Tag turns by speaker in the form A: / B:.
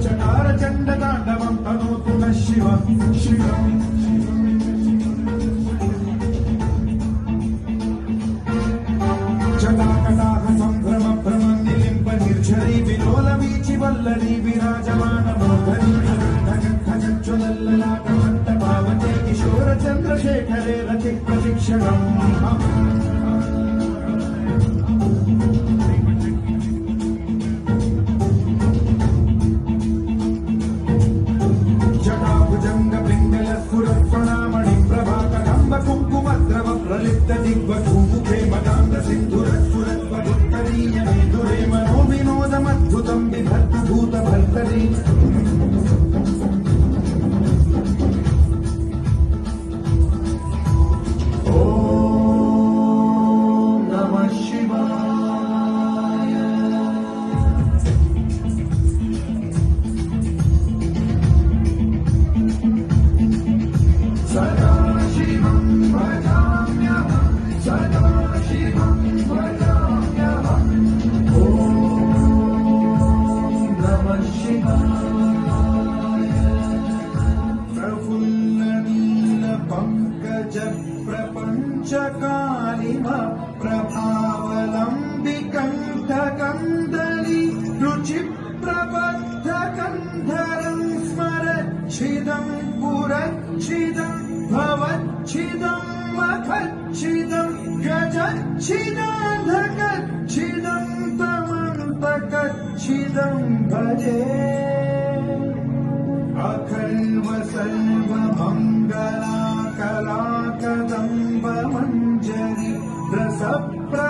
A: चकार चंड तांडवं तनोतु नः शिवं शिवम् जटाकटाह संभ्रम भ्रमं निलिम्ब निर्झरी विलोल वीचि वल्लरी विराजमान मोहनी ज्वलल्ललाट मण्डपावते किशोर चन्द्रशेखरे रति प्रशिक्षणम् जटाभुजंग पिंगल स्फुरत्प्रणामणि प्रभाकरंब कुंकुमद्रव प्रलिप्त दिग्वधूमुखे मदान्ध सिन्धुरस्फुरत्वदुत्तरीय मेधुरे मनो विनोदमद्भुतं बिभर्ति भूतभर्तरि प्रपंचकालिम प्रभावलम्बिकण्ठकन्दली रुचि प्रबद्धकन्धरं स्मरच्छिदं पुरच्छिदं भवच्छिदं मखच्छिदं गजच्छिदाधकच्छिदं तमन्तकच्छिदं भजे अखल्व सर्वमङ्गला कलाकदम्ब मञ्जरी रसप्र